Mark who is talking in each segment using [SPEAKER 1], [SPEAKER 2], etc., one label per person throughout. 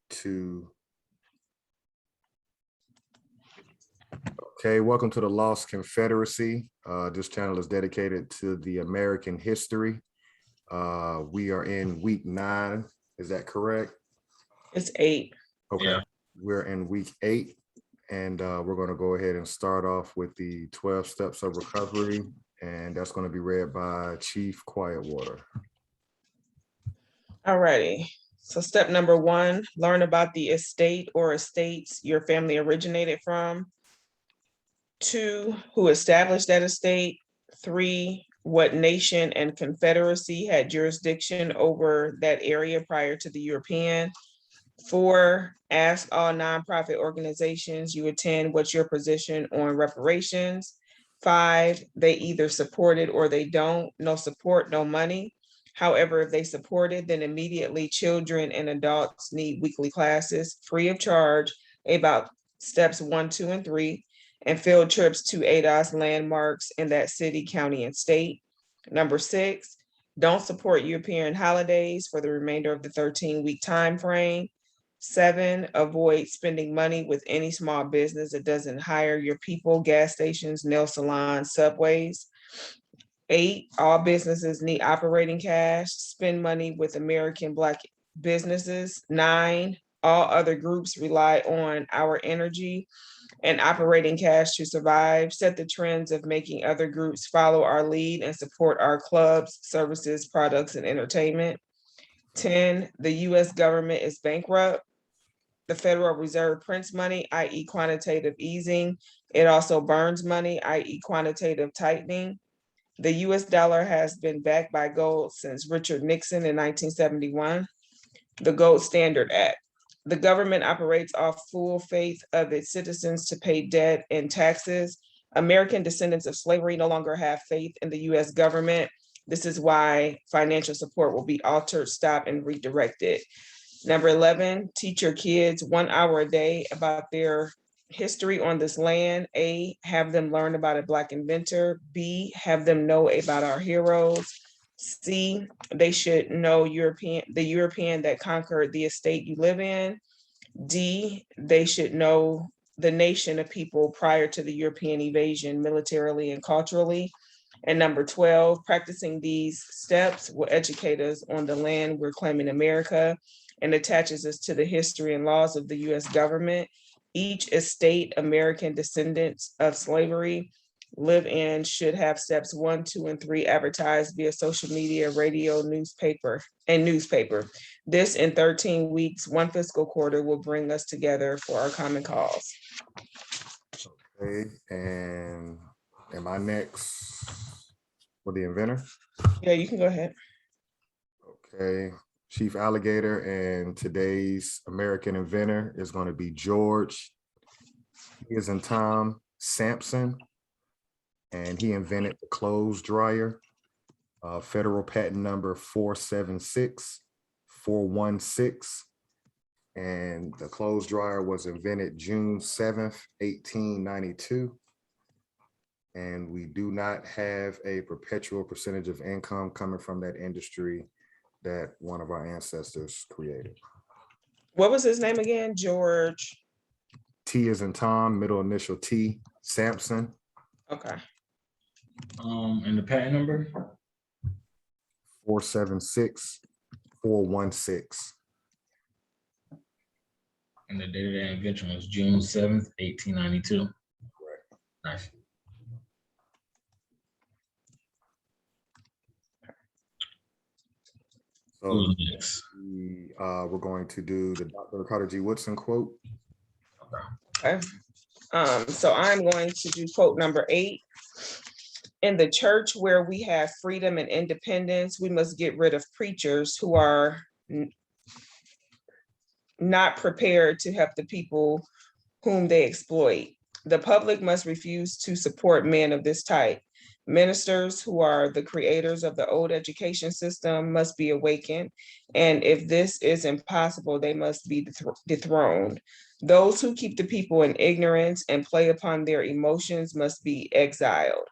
[SPEAKER 1] Two. Okay, welcome to the Lost Confederacy. This channel is dedicated to the American history. We are in week 9. Is that correct?
[SPEAKER 2] It's 8.
[SPEAKER 1] Okay, yeah. We're in week 8, and we're going to go ahead and start off with the 12 steps of recovery, and that's going to be read by Chief Quietwater.
[SPEAKER 2] Alrighty. So step number 1, learn about the estate or estates your family originated from. 2, who established that estate. 3, what nation and confederacy had jurisdiction over that area prior to the European. 4, ask all nonprofit organizations you attend what's your position on reparations. 5, they either support it or they don't. No support, no money. However, if they support it, then immediately children and adults need weekly classes free of charge about steps 1, 2, and 3, and field trips to ADOS landmarks in that city, county, and state. Number 6, don't support European holidays for the remainder of the 13-week time frame. 7, avoid spending money with any small business that doesn't hire your people, gas stations, nail salons, subways. 8, all businesses need operating cash. Spend money with American Black businesses. 9, all other groups rely on our energy and operating cash to survive. Set the trends of making other groups follow our lead and support our clubs, services, products, and entertainment. 10, the US government is bankrupt. The Federal Reserve prints money, i.e. quantitative easing. It also burns money, i.e. quantitative tightening. The US dollar has been backed by gold since Richard Nixon in 1971. The Gold Standard Act. The government operates off full faith of its citizens to pay debt and taxes. American descendants of slavery no longer have faith in the US government. This is why financial support will be altered, stopped, and redirected. Number 11, teach your kids 1 hour a day about their history on this land. A, have them learn about a Black inventor. B, have them know about our heroes. C, they should know the European that conquered the estate you live in. D, they should know the nation of people prior to the European invasion militarily and culturally. And number 12, practicing these steps will educate us on the land we're claiming America and attaches us to the history and laws of the US government. Each estate American descendants of slavery live in should have steps 1, 2, and 3 advertised via social media, radio, newspaper. This in 13 weeks, 1 fiscal quarter will bring us together for our common cause.
[SPEAKER 1] Okay, and am I next for the inventor?
[SPEAKER 2] Yeah, you can go ahead.
[SPEAKER 1] Okay, Chief Alligator, and today's American inventor is going to be George. He is in Tom Samson, and he invented the clothes dryer, federal patent number 476416. And the clothes dryer was invented June 7th, 1892. And we do not have a perpetual percentage of income coming from that industry that one of our ancestors created.
[SPEAKER 2] What was his name again? George?
[SPEAKER 1] T as in Tom, middle initial T, Samson.
[SPEAKER 2] Okay.
[SPEAKER 3] And the patent number?
[SPEAKER 1] 476416.
[SPEAKER 3] And the date of the invention was June 7th, 1892.
[SPEAKER 1] Correct.
[SPEAKER 3] Nice.
[SPEAKER 1] So we're going to do the Dr. Carter G. Woodson quote.
[SPEAKER 2] Okay. So I'm going to do quote number 8. In the church where we have freedom and independence, we must get rid of preachers who are not prepared to help the people whom they exploit. The public must refuse to support men of this type. Ministers who are the creators of the old education system must be awakened. And if this is impossible, they must be dethroned. Those who keep the people in ignorance and play upon their emotions must be exiled.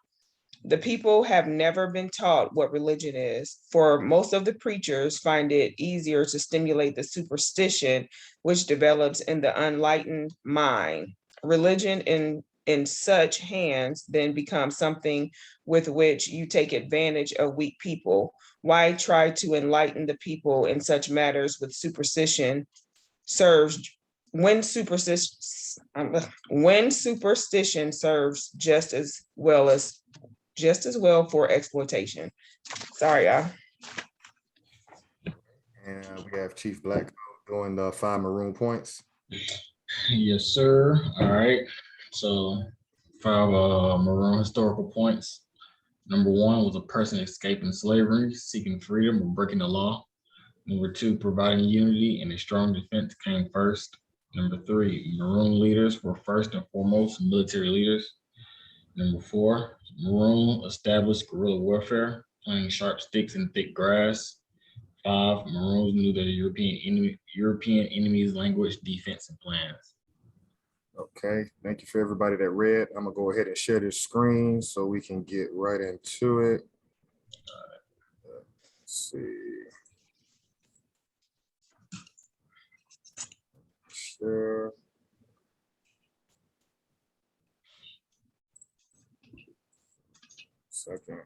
[SPEAKER 2] The people have never been taught what religion is, for most of the preachers find it easier to stimulate the superstition which develops in the unenlightened mind. Religion in such hands then becomes something with which you take advantage of weak people. Why try to enlighten the people in such matters with superstition serves when superstition serves just as well for exploitation. Sorry, y'all.
[SPEAKER 1] And we have Chief Black doing the 5 maroon points.
[SPEAKER 3] Yes, sir. All right. So 5 maroon historical points. Number 1 was a person escaping slavery, seeking freedom, or breaking the law. Number 2, providing unity and a strong defense came first. Number 3, maroon leaders were first and foremost military leaders. Number 4, maroon established guerrilla warfare, planting sharp sticks in thick grass. 5, maroons knew the European enemy's language, defense, and plans.
[SPEAKER 1] Okay, thank you for everybody that read. I'm gonna go ahead and share this screen so we can get right into it. Let's see. Share. Second.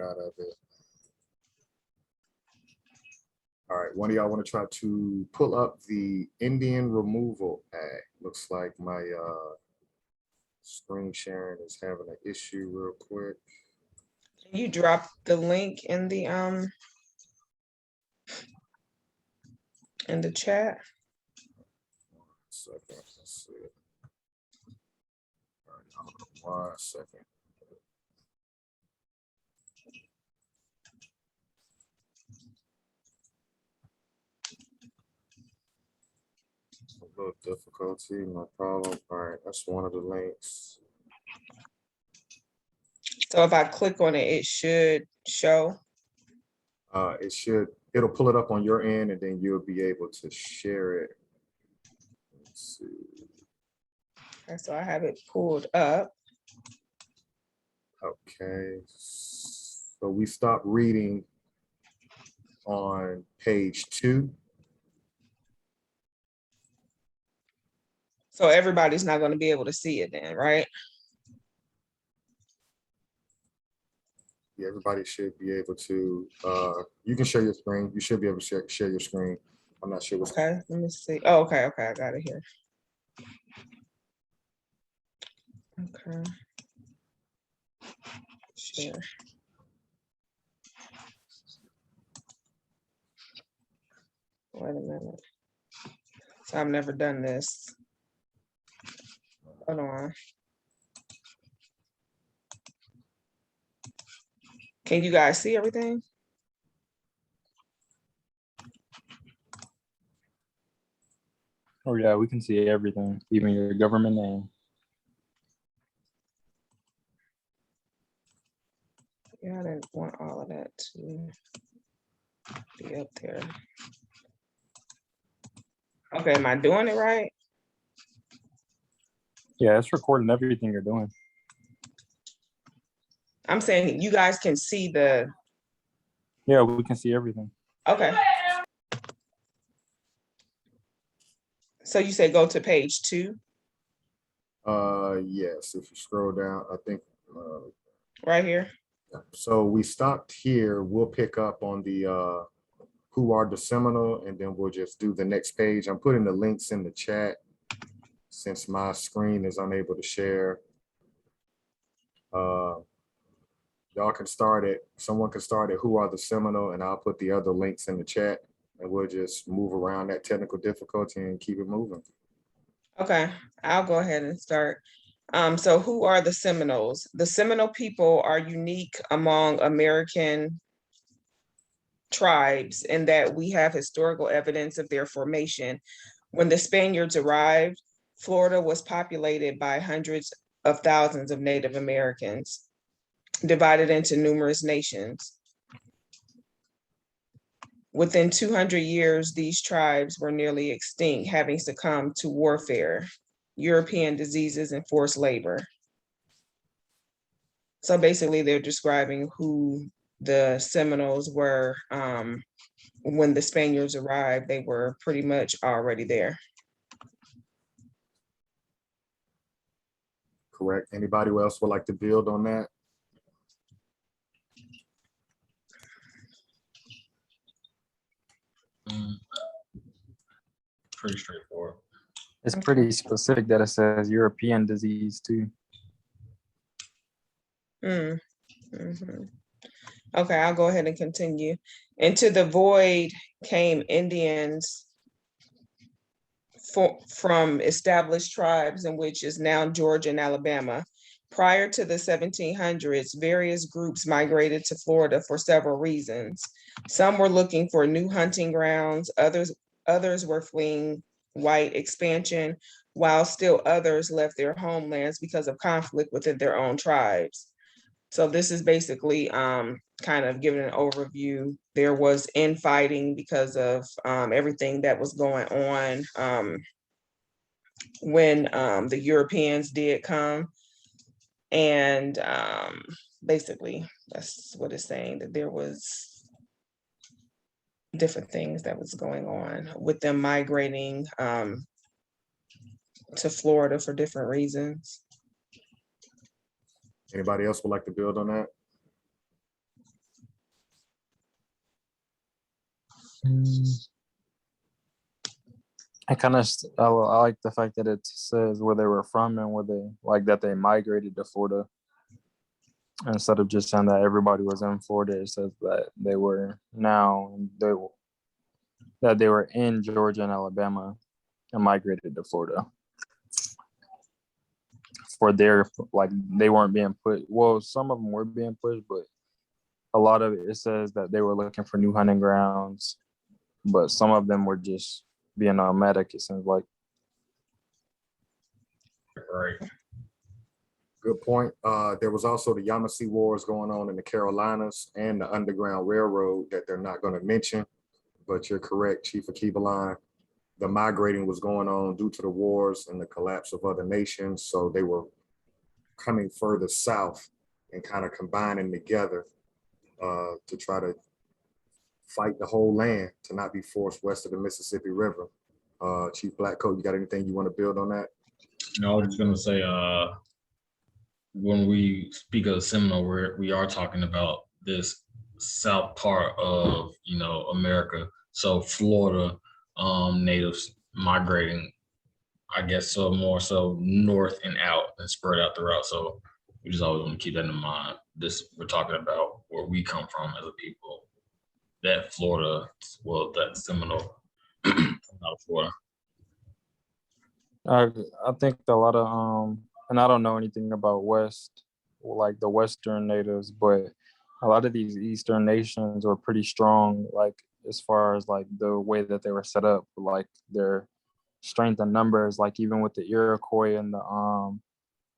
[SPEAKER 1] Out of it. All right, one of y'all want to try to pull up the Indian Removal Act. Looks like my screen sharing is having an issue real quick.
[SPEAKER 2] Can you drop the link in the chat?
[SPEAKER 1] Second, let's see it. All right, 1 second. A little difficulty, no problem. All right, that's one of the links.
[SPEAKER 2] So if I click on it, it should show.
[SPEAKER 1] It'll pull it up on your end and then you'll be able to share it. Let's see.
[SPEAKER 2] Okay, so I have it pulled up.
[SPEAKER 1] Okay, so we stopped reading on page 2.
[SPEAKER 2] So everybody's not going to be able to see it then, right?
[SPEAKER 1] Yeah, everybody should be able to, you can share your screen. You should be able to share your screen. I'm not sure what's.
[SPEAKER 2] Okay, let me see. Oh, okay, I got it here. Okay. Share. Wait a minute. So I've never done this. Hold on. Can you guys see everything?
[SPEAKER 4] Oh yeah, we can see everything, even your government name.
[SPEAKER 2] Yeah, I didn't want all of that to be up there. Okay, am I doing it right?
[SPEAKER 4] Yeah, it's recording everything you're doing.
[SPEAKER 2] I'm saying you guys can see the.
[SPEAKER 4] Yeah, we can see everything.
[SPEAKER 2] Okay. So you say go to page 2?
[SPEAKER 1] Yes, if you scroll down, I think.
[SPEAKER 2] Right here?
[SPEAKER 1] So we stopped here. We'll pick up on the who are the Seminole, and then we'll just do the next page. I'm putting the links in the chat since my screen is unable to share. Y'all can start it. Someone can start it. Who are the Seminole? And I'll put the other links in the chat, and we'll just move around that technical difficulty and keep it moving.
[SPEAKER 2] Okay, I'll go ahead and start. So who are the Seminoles? The Seminole people are unique among American tribes in that we have historical evidence of their formation. When the Spaniards arrived, Florida was populated by hundreds of thousands of Native Americans, divided into numerous nations. Within 200 years, these tribes were nearly extinct, having succumbed to warfare, European diseases, and forced labor. So basically, they're describing who the Seminoles were. When the Spaniards arrived, they were pretty much already there.
[SPEAKER 1] Correct. Anybody else would like to build on that?
[SPEAKER 3] Pretty straightforward.
[SPEAKER 4] It's pretty specific that it says European disease too.
[SPEAKER 2] Mhm. Okay, I'll go ahead and continue. Into the void came Indians from established tribes in which is now Georgia and Alabama. Prior to the 1700s, various groups migrated to Florida for several reasons. Some were looking for new hunting grounds, others were fleeing white expansion, while still others left their homelands because of conflict within their own tribes. So this is basically kind of giving an overview. There was infighting because of everything that was going on when the Europeans did come. And basically, that's what it's saying, that there was different things that was going on with them migrating to Florida for different reasons.
[SPEAKER 1] Anybody else would like to build on that?
[SPEAKER 4] I like the fact that it says where they were from and where they like that they migrated to Florida. Instead of just saying that everybody was in Florida, it says that they were in Georgia and Alabama and migrated to Florida. For their, like, they weren't being some of them were being pushed, but a lot of it says that they were looking for new hunting grounds, but some of them were just being nomadic, it seems like.
[SPEAKER 3] Right.
[SPEAKER 1] Good point. There was also the Yamasee Wars going on in the Carolinas and the Underground Railroad that they're not going to mention, but you're correct, Chief Akibaline. The migrating was going on due to the wars and the collapse of other nations. So they were coming further south and kind of combining together to try to fight the whole land to not be forced west of the Mississippi River. Chief Blackcoat, you got anything you want to build on that?
[SPEAKER 3] No, I was just gonna say, when we speak of Seminole, we are talking about this south part of America. So Florida natives migrating, I guess, so more so north and out and spread out throughout. So we just always want to keep that in mind. We're talking about where we come from as a people. That Florida, that Seminole, out of Florida.
[SPEAKER 4] I think a lot of and I don't know anything about like the Western natives, but a lot of these Eastern nations were pretty strong, like as far as like the way that they were set up, like their strength in numbers, like even with the Iroquois and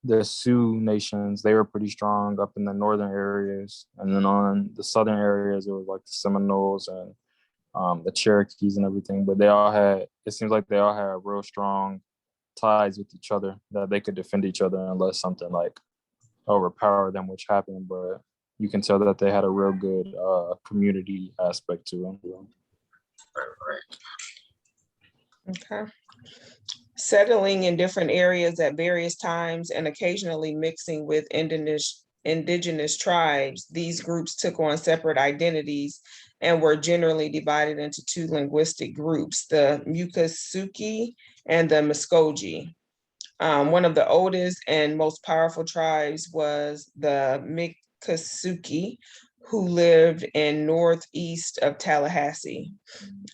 [SPEAKER 4] the Sioux nations, they were pretty strong up in the northern areas. And then on the southern areas, it was like the Seminoles and the Cherokees and everything. But it seems like they all had real strong ties with each other, that they could defend each other unless something like overpowered them, which happened. But you can tell that they had a real good community aspect to them.
[SPEAKER 3] Right.
[SPEAKER 2] Okay. Settling in different areas at various times and occasionally mixing with indigenous tribes, these groups took on separate identities and were generally divided into two linguistic groups, the Mucasuki and the Muskogee. One of the oldest and most powerful tribes was the Miccosukee, who lived in northeast of Tallahassee.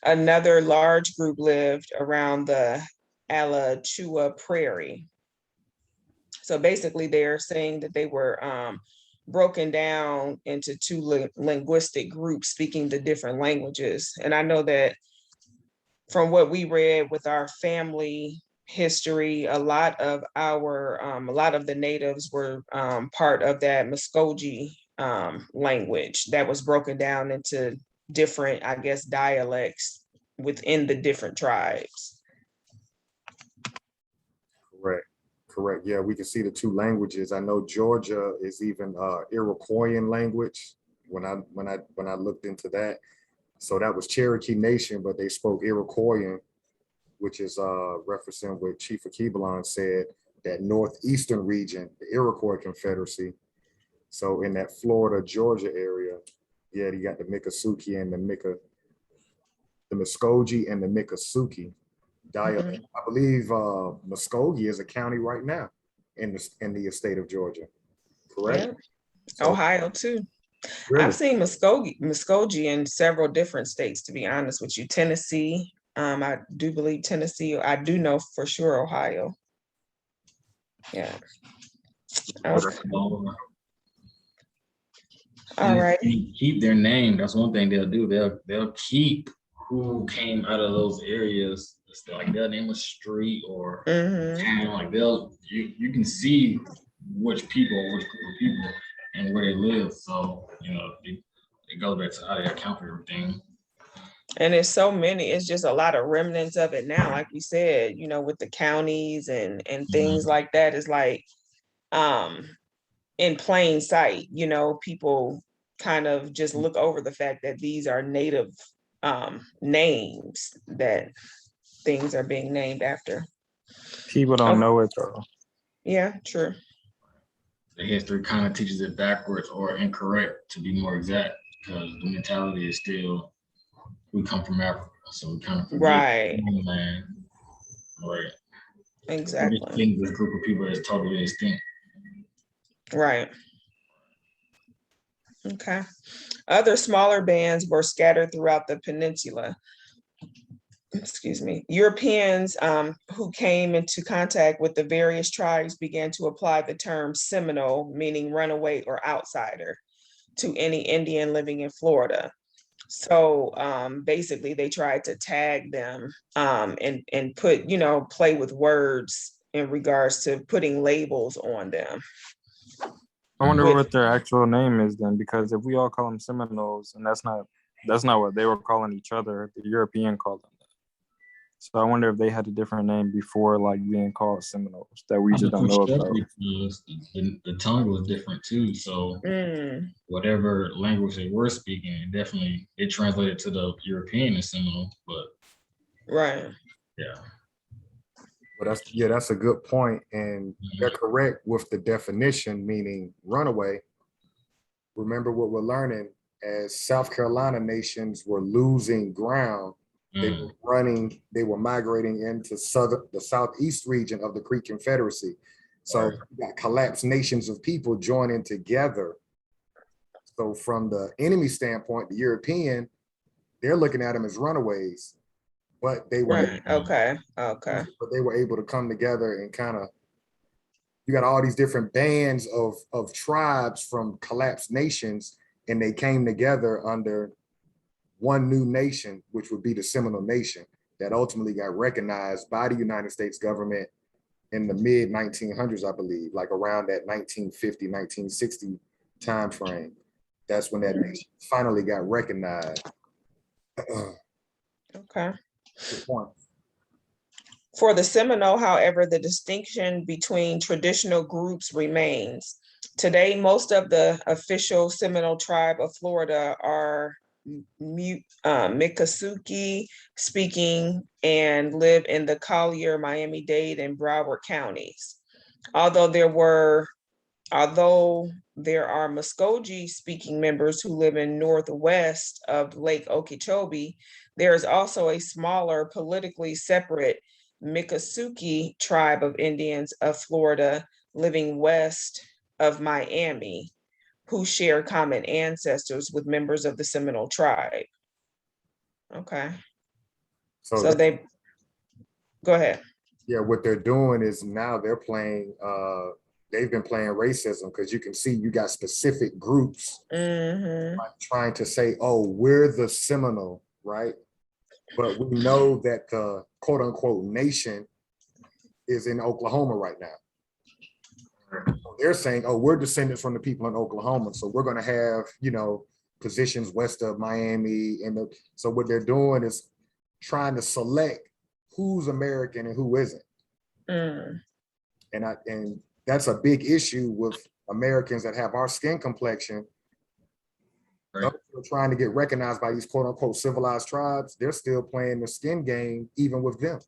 [SPEAKER 2] Another large group lived around the Alachua Prairie. So basically, they're saying that they were broken down into two linguistic groups speaking the different languages. And I know that from what we read with our family history. A lot of the natives were part of that Muskogee language that was broken down into different, I guess, dialects within the different tribes.
[SPEAKER 1] Correct. Yeah, we can see the two languages. I know Georgia is even Iroquoian language when I looked into that. So that was Cherokee Nation, but they spoke Iroquoian, which is referencing what Chief Akebelon said, that northeastern region, the Iroquois Confederacy. So in that Florida, Georgia area, yeah, you got the Miccosukee and the Muskogee and the Miccosukee dialect. I believe Muskogee is a county right now in the state of Georgia, correct?
[SPEAKER 2] Yeah.
[SPEAKER 1] So,
[SPEAKER 2] Ohio too.
[SPEAKER 1] really?
[SPEAKER 2] I've seen Muskogee in several different states, to be honest with you. Tennessee, I do believe Tennessee. I do know for sure Ohio. Yeah. Okay. All right.
[SPEAKER 3] Keep their name. That's one thing they'll do. They'll keep who came out of those areas. It's like they'll name a street or town. Like you can see which group of people and where they live. So it goes back to how they account for everything.
[SPEAKER 2] And it's so many, it's just a lot of remnants of it now, like you said, with the counties and things like that. Is like in plain sight, people kind of just look over the fact that these are native names that things are being named after.
[SPEAKER 4] People don't know it though.
[SPEAKER 2] Yeah, true.
[SPEAKER 3] The history kind of teaches it backwards or incorrect, to be more exact, because the mentality is still, we come from Africa, so we kind of forget
[SPEAKER 2] Right.
[SPEAKER 3] land. Right.
[SPEAKER 2] Exactly.
[SPEAKER 3] We think this group of people is totally extinct.
[SPEAKER 2] Right. Okay. Other smaller bands were scattered throughout the peninsula. Excuse me. Europeans who came into contact with the various tribes began to apply the term Seminole, meaning runaway or outsider, to any Indian living in Florida. So basically they tried to tag them and put, play with words in regards to putting labels on them.
[SPEAKER 4] I wonder what their actual name is then, because if we all call them Seminoles, and that's not what they were calling each other, the European called them that. So I wonder if they had a different name before, like being called Seminoles, that we just don't know about.
[SPEAKER 3] The tongue was different too, so whatever language they were speaking, it translated to the European as Seminole, but
[SPEAKER 2] right.
[SPEAKER 3] Yeah.
[SPEAKER 1] But that's a good point, and they're correct with the definition, meaning runaway. Remember what we're learning, as South Carolina nations were losing ground, they were migrating into the southeast region of the Creek Confederacy. So you got collapsed nations of people joining together. So from the enemy standpoint, the European, they're looking at them as runaways. But they were
[SPEAKER 2] okay.
[SPEAKER 1] But they were able to come together and kind of, you got all these different bands of tribes from collapsed nations, and they came together under one new nation, which would be the Seminole Nation, that ultimately got recognized by the United States government in the mid 1900s, I believe, like around that 1950, 1960 time frame. That's when that nation finally got recognized.
[SPEAKER 2] Okay.
[SPEAKER 1] Good point.
[SPEAKER 2] For the Seminole, however, the distinction between traditional groups remains. Today, most of the official Seminole tribe of Florida are Miccosukee speaking and live in the Collier, Miami-Dade, and Broward counties. Although there are Muskogee speaking members who live in northwest of Lake Okeechobee, there is also a smaller, politically separate Miccosukee tribe of Indians of Florida living west of Miami, who share common ancestors with members of the Seminole tribe. Okay. So they, go ahead.
[SPEAKER 1] Yeah, what they're doing is now they're playing, they've been playing racism, because you can see you got specific groups like trying to say, oh, we're the Seminole, right? But we know that the quote unquote nation is in Oklahoma right now. They're saying, oh, we're descendants from the people in Oklahoma, so we're going to have, positions west of Miami. So what they're doing is trying to select who's American and who isn't.
[SPEAKER 2] Mm.
[SPEAKER 1] And that's a big issue with Americans that have our skin complexion.
[SPEAKER 3] Right.
[SPEAKER 1] They're trying to get recognized by these quote unquote civilized tribes. They're still playing the skin game even with them.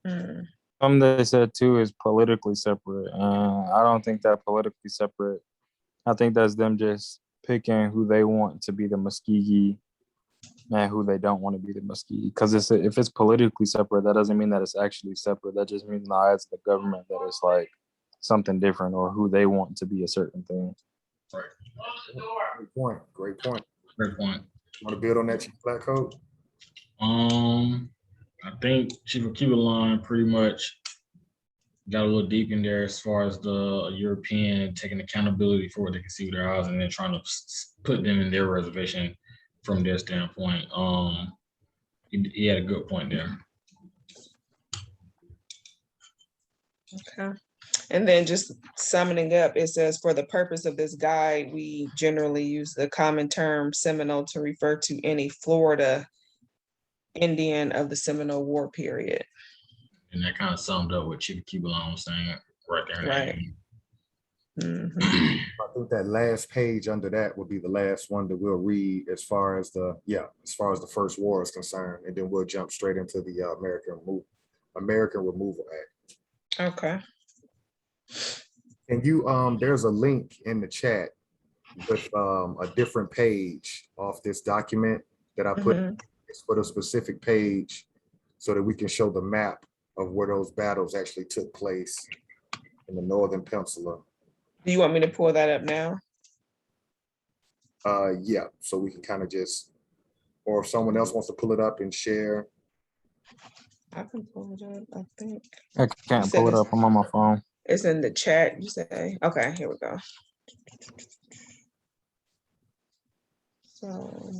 [SPEAKER 2] Mm.
[SPEAKER 4] Something they said too is politically separate. I don't think that politically separate. I think that's them just picking who they want to be the Muskegee and who they don't want to be the Muskegee. Because if it's politically separate, that doesn't mean that it's actually separate. That just means in the eyes of the government that it's like something different or who they want to be a certain thing.
[SPEAKER 3] Right.
[SPEAKER 1] Great point. Great point.
[SPEAKER 3] Great point.
[SPEAKER 1] Want to build on that, Chief Black Coat?
[SPEAKER 3] I think Chief of Cuba line pretty much got a little deep in there as far as the European taking accountability for what they can see with their eyes and then trying to put them in their reservation from their standpoint. He had a good point there.
[SPEAKER 2] Okay. And then just summing up, it says, for the purpose of this guide, we generally use the common term Seminole to refer to any Florida Indian of the Seminole War period.
[SPEAKER 3] And that kind of summed up what Chief of Cuba line was saying right there.
[SPEAKER 2] Right. Mhm.
[SPEAKER 1] I think that last page under that will be the last one that we'll read as far as the first war is concerned, and then we'll jump straight into the American Removal Act.
[SPEAKER 2] Okay.
[SPEAKER 1] And there's a link in the chat with a different page off this document that I put.
[SPEAKER 2] Mhm.
[SPEAKER 1] It's for the specific page so that we can show the map of where those battles actually took place in the Northern Peninsula.
[SPEAKER 2] Do you want me to pull that up now?
[SPEAKER 1] Yeah, so we can kind of just, or if someone else wants to pull it up and share.
[SPEAKER 2] I can pull it up, I think.
[SPEAKER 4] I can't pull it up. I'm on my phone.
[SPEAKER 2] It's in the chat, you say? Okay, here we go. So,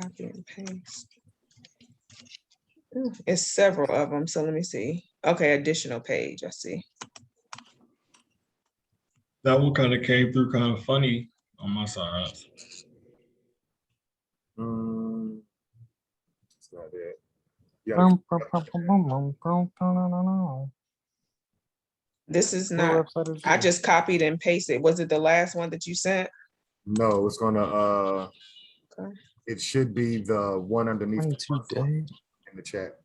[SPEAKER 2] copy and paste. Ooh, it's several of them, so let me see. Okay, additional page, I see.
[SPEAKER 3] That one kind of came through kind of funny on my side.
[SPEAKER 1] That's not it. Yeah,
[SPEAKER 2] This is not, I just copied and pasted. Was it the last one that you sent?
[SPEAKER 1] no, it's gonna,
[SPEAKER 2] Okay.
[SPEAKER 1] it should be the one underneath the
[SPEAKER 4] 22
[SPEAKER 1] first one
[SPEAKER 4] days.
[SPEAKER 1] in the chat.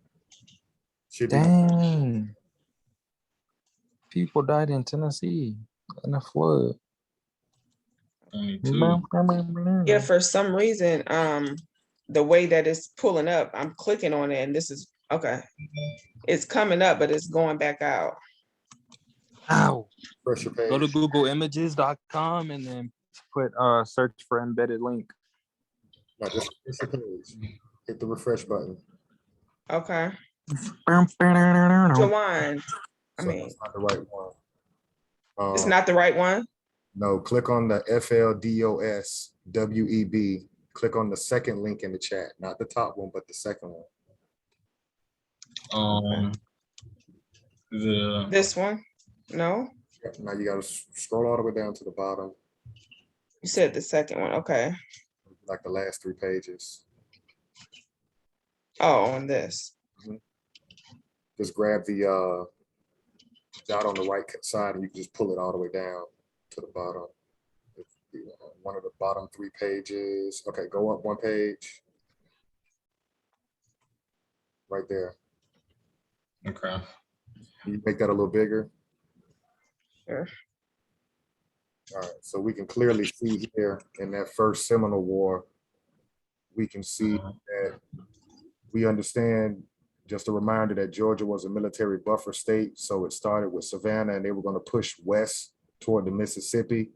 [SPEAKER 1] Should be.
[SPEAKER 4] Dang. People died in Tennessee in a flood.
[SPEAKER 3] 22.
[SPEAKER 2] Yeah, for some reason, the way that it's pulling up, I'm clicking on it and this is, okay. It's coming up, but it's going back out.
[SPEAKER 4] Ow.
[SPEAKER 1] Pressure page.
[SPEAKER 4] Go to googleimages.com and then put search for embedded link.
[SPEAKER 1] No, just pressure page. Hit the refresh button.
[SPEAKER 2] Okay.
[SPEAKER 4] No.
[SPEAKER 2] Jawan, I
[SPEAKER 1] So
[SPEAKER 2] mean,
[SPEAKER 1] that's not the right one.
[SPEAKER 2] it's not the right one?
[SPEAKER 1] No, click on the FLDOSWEB. Click on the second link in the chat, not the top one, but the second one.
[SPEAKER 2] This one? No?
[SPEAKER 1] Yep, now you gotta scroll all the way down to the bottom,
[SPEAKER 2] You said the second one, okay.
[SPEAKER 1] like the last 3 pages.
[SPEAKER 2] Oh, on this.
[SPEAKER 1] Just grab the dot on the right side and you can just pull it all the way down to the bottom. One of the bottom 3 pages. Okay, go up 1 page. Right there.
[SPEAKER 3] Okay.
[SPEAKER 1] Can you make that a little bigger?
[SPEAKER 2] Sure.
[SPEAKER 1] All right, so we can clearly see here in that first Seminole War, we can see that we understand, just a reminder that Georgia was a military buffer state. So it started with Savannah and they were going to push west toward the Mississippi.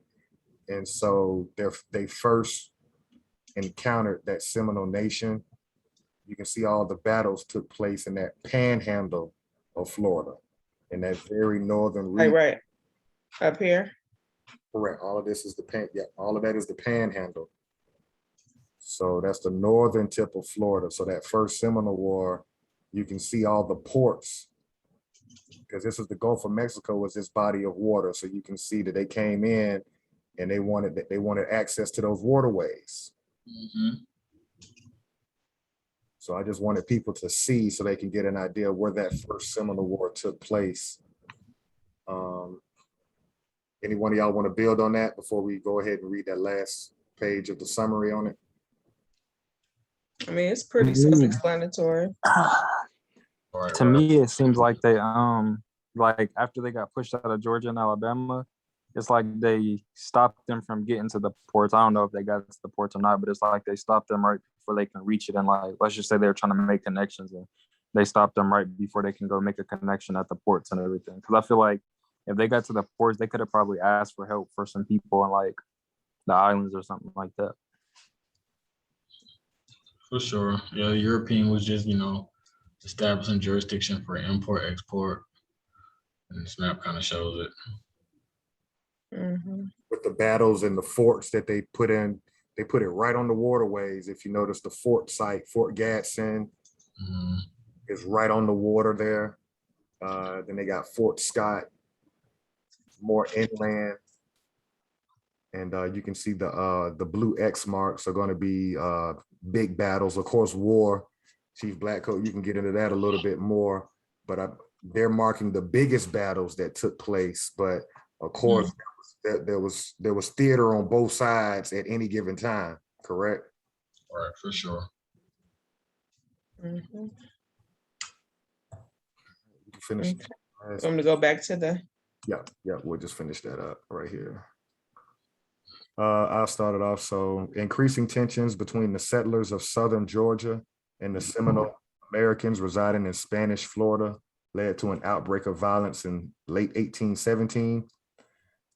[SPEAKER 1] And so they first encountered that Seminole Nation. You can see all the battles took place in that panhandle of Florida, in that very northern region.
[SPEAKER 2] Right. Up here?
[SPEAKER 1] Correct. All of this is all of that is the panhandle. So that's the northern tip of Florida. So that first Seminole War, you can see all the ports because this is the Gulf of Mexico, was this body of water. So you can see that they came in and they wanted access to those waterways.
[SPEAKER 3] Mhm.
[SPEAKER 1] So I just wanted people to see so they can get an idea of where that first Seminole War took place. Any one of y'all want to build on that before we go ahead and read that last page of the summary on it?
[SPEAKER 2] I mean, it's pretty
[SPEAKER 4] Mhm.
[SPEAKER 2] self-explanatory.
[SPEAKER 3] Right,
[SPEAKER 4] To
[SPEAKER 3] right.
[SPEAKER 4] me, it seems like they like after they got pushed out of Georgia and Alabama, it's like they stopped them from getting to the ports. I don't know if they got to the ports or not, but it's like they stopped them right before they can reach it. And like, let's just say they're trying to make connections, and they stopped them right before they can go make a connection at the ports and everything. Because I feel like if they got to the ports, they could have probably asked for help for some people in like the islands or something like that.
[SPEAKER 3] For sure. Yeah, European was just, establishing jurisdiction for import, export. And this map kind of shows it.
[SPEAKER 2] Mhm.
[SPEAKER 1] With the battles and the forts that they put in, they put it right on the waterways. If you notice the fort site, Fort Gadsden
[SPEAKER 3] Mhm.
[SPEAKER 1] is right on the water there. Then they got Fort Scott, more inland. And you can see the blue X marks are going to be big battles. Of course, war. Chief Blackcoat, you can get into that a little bit more, but they're marking the biggest battles that took place. But of course, there was theater on both sides at any given time. Correct.
[SPEAKER 3] Right, for sure.
[SPEAKER 2] Mhm.
[SPEAKER 1] Finish.
[SPEAKER 2] Okay. Want me to go back to the,
[SPEAKER 1] Yeah, we'll just finish that up right here. I'll start it off. So increasing tensions between the settlers of southern Georgia and the Seminole Americans residing in Spanish Florida led to an outbreak of violence in late 1817.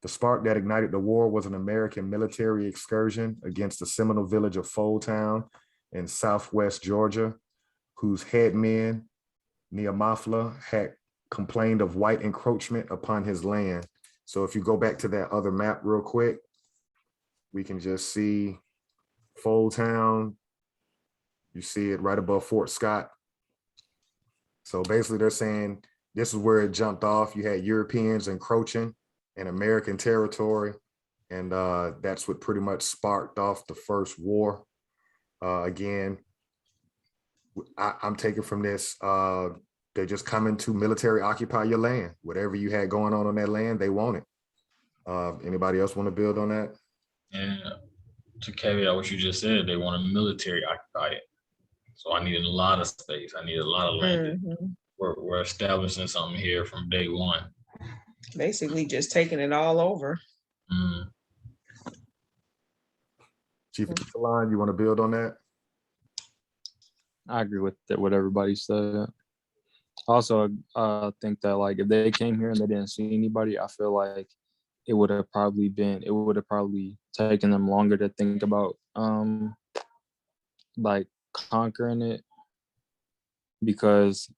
[SPEAKER 1] The spark that ignited the war was an American military excursion against the Seminole village of Foldtown in southwest Georgia, whose headman, Neamafla, had complained of white encroachment upon his land. So if you go back to that other map real quick, we can just see Foldtown. You see it right above Fort Scott. So basically they're saying this is where it jumped off. You had Europeans encroaching in American territory. And that's what pretty much sparked off the first war. Again, I'm taking from this, they're just coming to military occupy your land. Whatever you had going on that land, they want it. Anybody else want to build on that?
[SPEAKER 3] And to caveat what you just said, they want a military occupy it. So I needed a lot of space. I needed a lot of land.
[SPEAKER 2] Mhm.
[SPEAKER 3] We're establishing something here from day one.
[SPEAKER 2] Basically just taking it all over.
[SPEAKER 3] Mm.
[SPEAKER 1] Chief of Line, you want to build on that?
[SPEAKER 4] I agree with that, what everybody said. Also, think that like if they came here and they didn't see anybody, I feel like it would have probably taken them longer to think about like conquering it, because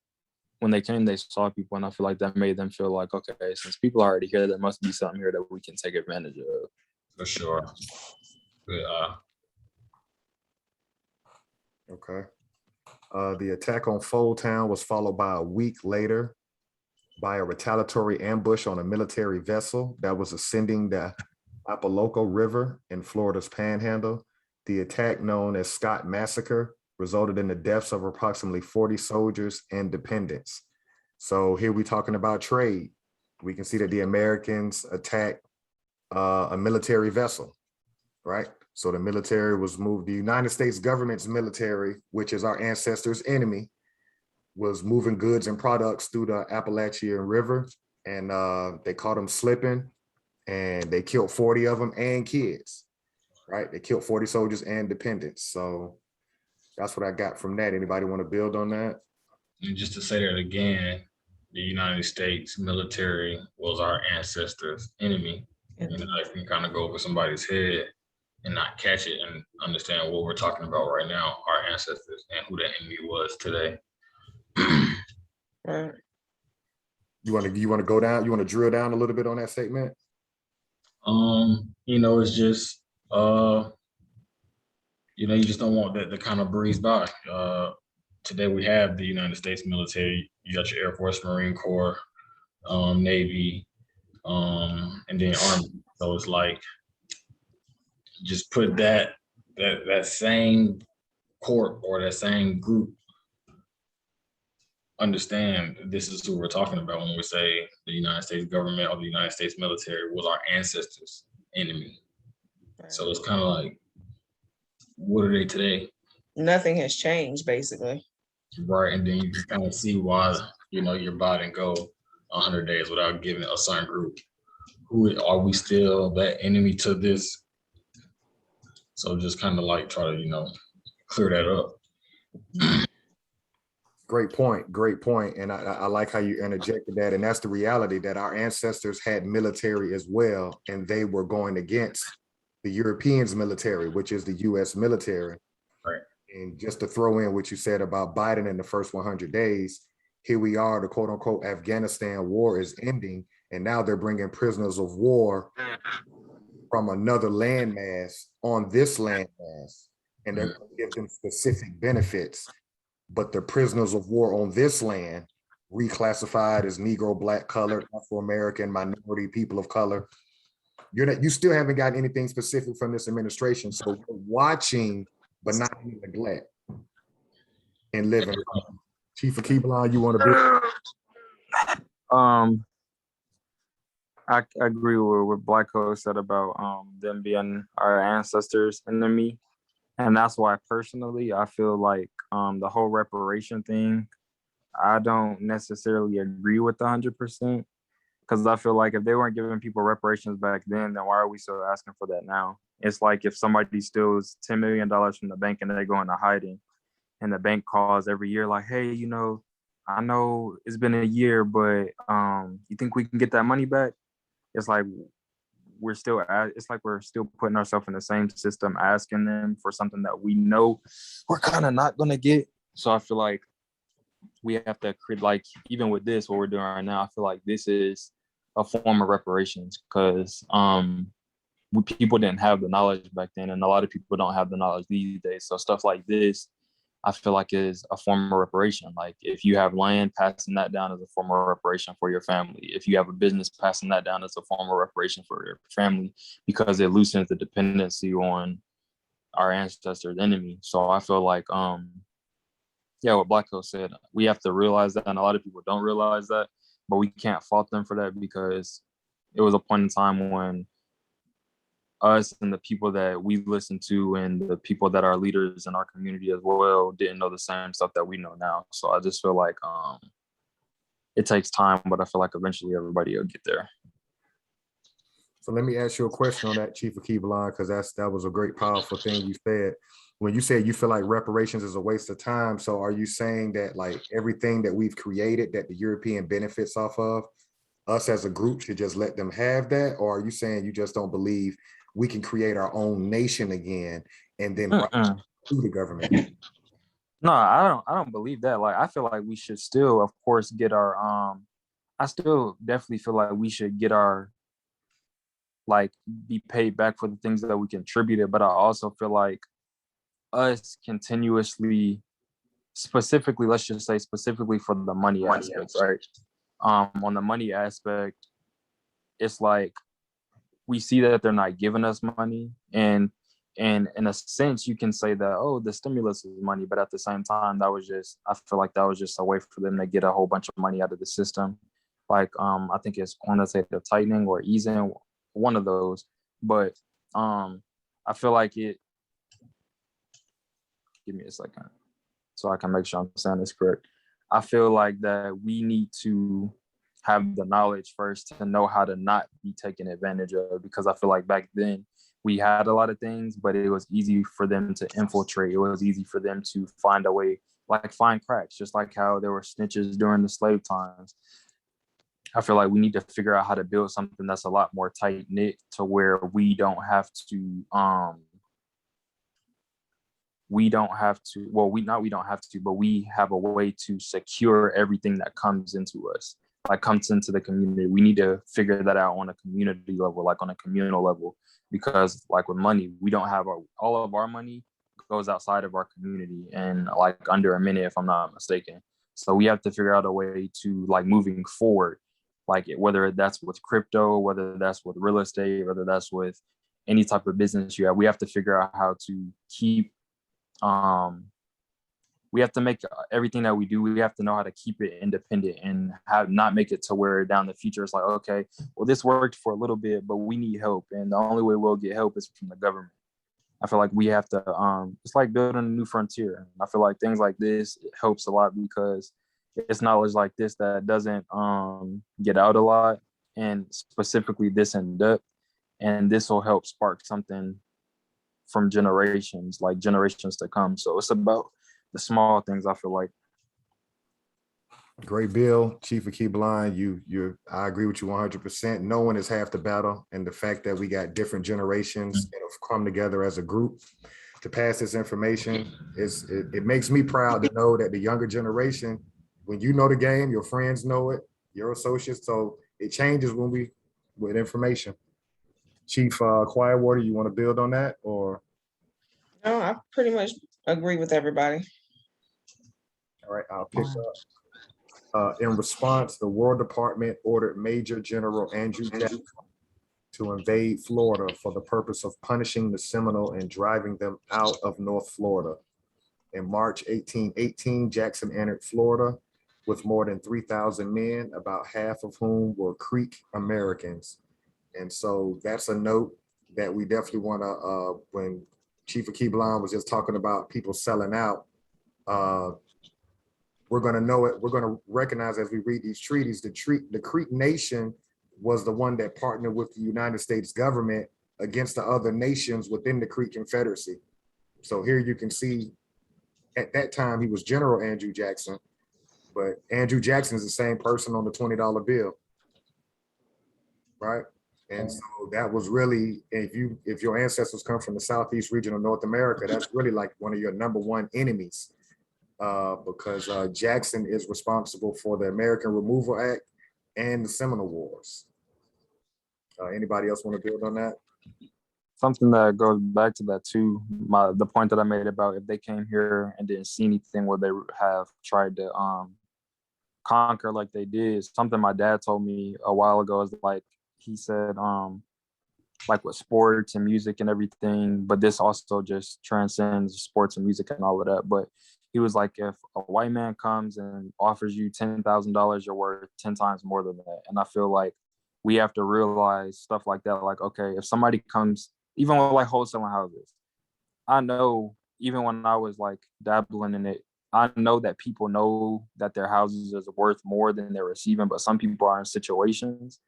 [SPEAKER 4] when they came, they saw people, and I feel like that made them feel like, okay, since people are already here, there must be something here that we can take advantage of.
[SPEAKER 3] For sure. Good.
[SPEAKER 1] Okay. The attack on Foldtown was followed by a week later by a retaliatory ambush on a military vessel that was ascending the Apalaco River in Florida's Panhandle. The attack, known as Scott Massacre, resulted in the deaths of approximately 40 soldiers and dependents. So here we're talking about trade. We can see that the Americans attacked a military vessel, right? So the military was moved, the United States government's military, which is our ancestors' enemy, was moving goods and products through the Appalachian River, and they caught them slipping, and they killed 40 of them and kids, right? They killed 40 soldiers and dependents. So that's what I got from that. Anybody want to build on that?
[SPEAKER 3] And just to say that again, the United States military was our ancestors' enemy.
[SPEAKER 2] Yeah.
[SPEAKER 3] If we can kind of go over somebody's head and not catch it and understand what we're talking about right now, our ancestors and who that enemy was today.
[SPEAKER 2] Right.
[SPEAKER 1] You want to go down? You want to drill down a little bit on that statement?
[SPEAKER 3] It's just you just don't want that to kind of breeze by. Today we have the United States military. You got your Air Force, Marine Corps, Navy, and then Army. So it's like just put that same corp or that same group understand this is who we're talking about when we say the United States government or the United States military was our ancestors' enemy. So it's kind of like, what are they today?
[SPEAKER 2] Nothing has changed, basically.
[SPEAKER 3] Right. And then you can kind of see why, your body go 100 days without giving a certain group. Who are we still that enemy to this? So just kind of like try to, clear that up.
[SPEAKER 1] Great point. Great point. And I like how you interjected that. And that's the reality that our ancestors had military as well. And they were going against the Europeans' military, which is the US military.
[SPEAKER 3] Right.
[SPEAKER 1] And just to throw in what you said about Biden in the first 100 days, here we are, the quote unquote Afghanistan war is ending. And now they're bringing prisoners of war from another landmass on this landmass. And they're going to give them specific benefits. But the prisoners of war on this land, reclassified as Negro, Black, colored, Afro-American, minority, people of color, you still haven't gotten anything specific from this administration. So we're watching, but not neglect and living. Chief of Keebler, you want to be?
[SPEAKER 4] I agree with what Black Code said about them being our ancestors' enemy. And that's why personally, I feel like the whole reparation thing, I don't necessarily agree with 100%. Because I feel like if they weren't giving people reparations back then why are we still asking for that now? It's like if somebody steals $10 million from the bank and they go into hiding and the bank calls every year like, hey, I know it's been a year, but you think we can get that money back? It's like we're still putting ourselves in the same system, asking them for something that we know we're kind of not going to get. So I feel like we have to create, like, even with this, what we're doing right now, I feel like this is a form of reparations because people didn't have the knowledge back then, and a lot of people don't have the knowledge these days. So stuff like this, I feel like is a form of reparation. Like if you have land, passing that down as a form of reparation for your family. If you have a business, passing that down as a form of reparation for your family, because it loosens the dependency on our ancestors' enemy. So I feel like, what Black Coat said, we have to realize that, and a lot of people don't realize that, but we can't fault them for that because it was a point in time when us and the people that we listen to and the people that are leaders in our community as well didn't know the same stuff that we know now. So I just feel like it takes time, but I feel like eventually everybody will get there.
[SPEAKER 1] So let me ask you a question on that, Chief of Keebler, because that was a great, powerful thing you said. When you said you feel like reparations is a waste of time, so are you saying that like everything that we've created that the European benefits off of, us as a group should just let them have that? Or are you saying you just don't believe we can create our own nation again and then to the government?
[SPEAKER 4] No, I don't believe that. Like I feel like we should still, of course, get our I still definitely feel like we should get our, like, be paid back for the things that we contributed, but I also feel like us continuously, specifically, let's just say specifically for the money aspect, right? On the money aspect, it's like we see that they're not giving us money, and in a sense you can say that, oh, the stimulus is money, but at the same time I feel like that was just a way for them to get a whole bunch of money out of the system. Like I think it's quantitative tightening or easing, one of those. But I feel like it, give me a second so I can make sure I'm saying this correct. I feel like that we need to have the knowledge first to know how to not be taken advantage of, because I feel like back then we had a lot of things, but it was easy for them to infiltrate. It was easy for them to find a way, like find cracks, just like how there were snitches during the slave times. I feel like we need to figure out how to build something that's a lot more tight knit to where we don't have to, but we have a way to secure everything that comes into us, like comes into the community. We need to figure that out on a community level, like on a communal level, because like with money, we don't have all of our money goes outside of our community and like under a minute, if I'm not mistaken. So we have to figure out a way to, like, moving forward, like whether that's with crypto, whether that's with real estate, whether that's with any type of business you have. We have to figure out how to keep we have to make everything that we do, we have to know how to keep it independent and have not make it to where down the future it's like, okay, well, this worked for a little bit, but we need help. And the only way we'll get help is from the government. I feel like we have to, it's like building a new frontier. I feel like things like this, it helps a lot because it's knowledge like this that doesn't get out a lot, and specifically this in depth. And this will help spark something from generations, like generations to come. So it's about the small things, I feel like.
[SPEAKER 1] Great bill, Chief of Key Blind. I agree with you 100%. No one is half the battle, and the fact that we got different generations that have come together as a group to pass this information it makes me proud to know that the younger generation, when you know the game, your friends know it, your associates. So it changes with information. Chief Quietwater, you want to build on that or?
[SPEAKER 2] No, I pretty much agree with everybody.
[SPEAKER 1] All right, I'll pick up. In response, the War Department ordered Major General Andrew Jackson to invade Florida for the purpose of punishing the Seminole and driving them out of North Florida. In March 1818, Jackson entered Florida with more than 3,000 men, about half of whom were Creek Americans. And so that's a note that we definitely want to, when Chief of Key Blind was just talking about people selling out, we're going to know it. We're going to recognize as we read these treaties, the Creek Nation was the one that partnered with the United States government against the other nations within the Creek Confederacy. So here you can see at that time, he was General Andrew Jackson, but Andrew Jackson is the same person on the $20 bill, right? And so that was really, if your ancestors come from the Southeast region of North America, that's really like one of your number one enemies. Because Jackson is responsible for the American Removal Act and the Seminole Wars. Anybody else want to build on that?
[SPEAKER 4] Something that goes back to that too, the point that I made about if they came here and didn't see anything where they have tried to conquer like they did, something my dad told me a while ago is like, he said, like with sports and music and everything, but this also just transcends sports and music and all of that. But he was like, if a white man comes and offers you $10,000, you're worth 10 times more than that. And I feel like we have to realize stuff like that. Like, okay, if somebody comes, even with like wholesaling houses, I know even when I was like dabbling in it, I know that people know that their houses is worth more than they're receiving, but some people are in situations.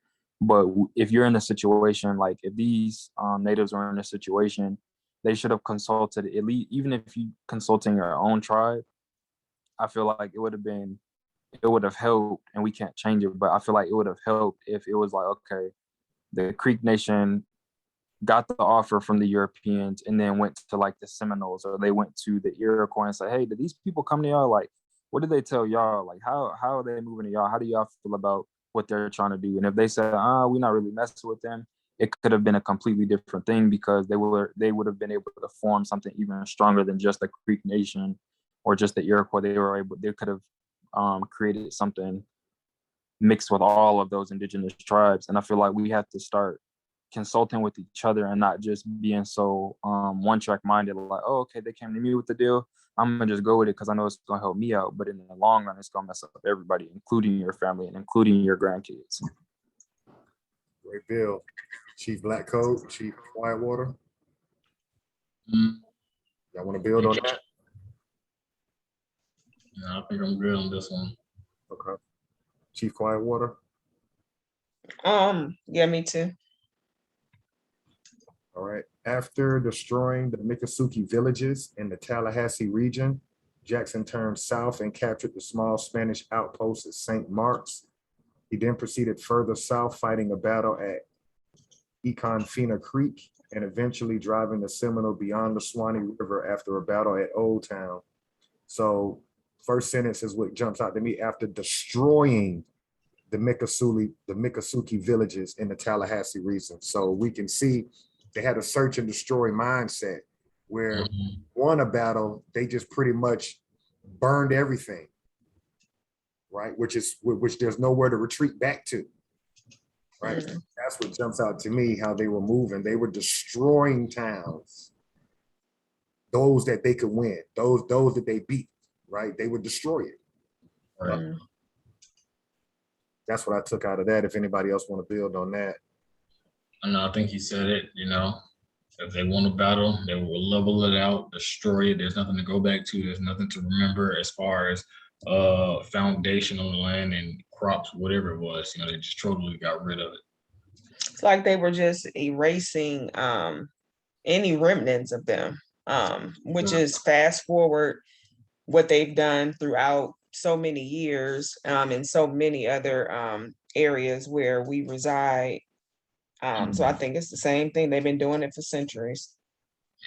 [SPEAKER 4] But if you're in a situation, like if these natives are in a situation, they should have consulted, at least, even if you consulting your own tribe, I feel like it would have helped, and we can't change it, but I feel like it would have helped if it was like, okay, the Creek Nation got the offer from the Europeans and then went to like the Seminoles, or they went to the Iroquois and said, hey, did these people come to y'all? Like, what did they tell y'all? Like, how are they moving to y'all? How do y'all feel about what they're trying to do? And if they said, we're not really messing with them, it could have been a completely different thing, because they would have been able to form something even stronger than just the Creek Nation or just the Iroquois. They could have created something mixed with all of those indigenous tribes. And I feel like we have to start consulting with each other and not just being so one track minded, like, oh, okay, they came to me with the deal, I'm gonna just go with it because I know it's gonna help me out. But in the long run, it's gonna mess up everybody, including your family and including your grandkids.
[SPEAKER 1] Great bill. Chief Black Coat, Chief Whitewater. Y'all want to build on that?
[SPEAKER 3] Yeah, I think I'm good on this one.
[SPEAKER 1] Okay. Chief Quietwater.
[SPEAKER 2] Yeah, me too.
[SPEAKER 1] All right. After destroying the Miccosukee villages in the Tallahassee region, Jackson turned south and captured the small Spanish outpost at St. Mark's. He then proceeded further south, fighting a battle at Econfina Creek and eventually driving the Seminole beyond the Swanee River after a battle at Old Town. So first sentence is what jumps out to me: after destroying the Miccosukee villages in the Tallahassee region. So we can see they had a search and destroy mindset where won a battle, they just pretty much burned everything, right? Which there's nowhere to retreat back to. right?
[SPEAKER 2] Mm.
[SPEAKER 1] That's what jumps out to me, how they were moving. They were destroying towns, those that they could win, those that they beat, right? They would destroy it.
[SPEAKER 3] Right.
[SPEAKER 2] Mm.
[SPEAKER 1] That's what I took out of that. If anybody else want to build on that.
[SPEAKER 3] And I think he said it, you know, if they want a battle, they will level it out, destroy it. There's nothing to go back to. There's nothing to remember as far as foundation on the land and crops, whatever it was. You know, they just totally got rid of it.
[SPEAKER 2] It's like they were just erasing any remnants of them, which
[SPEAKER 3] Sure.
[SPEAKER 2] is fast forward what they've done throughout so many years in so many other areas where we reside. So I think it's the same thing. They've been doing it for centuries.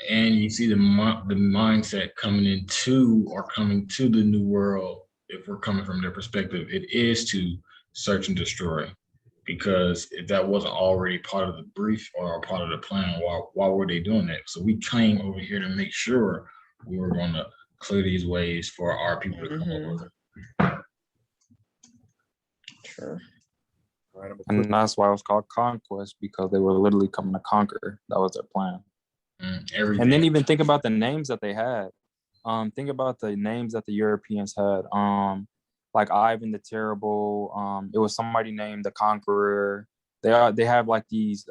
[SPEAKER 3] And you see the mindset coming to the new world. If we're coming from their perspective, it is to search and destroy. Because if that wasn't already part of the brief or part of the plan, why were they doing that? So we came over here to make sure we were going to clear these ways for our people to come over.
[SPEAKER 2] True.
[SPEAKER 1] Right, I'm gonna
[SPEAKER 4] And
[SPEAKER 1] put-
[SPEAKER 4] that's why it was called conquest, because they were literally coming to conquer. That was their plan.
[SPEAKER 3] Everything.
[SPEAKER 4] And then even think about the names that they had. Think about the names that the Europeans had. Like Ivan the Terrible. It was somebody named the Conqueror. They have like these.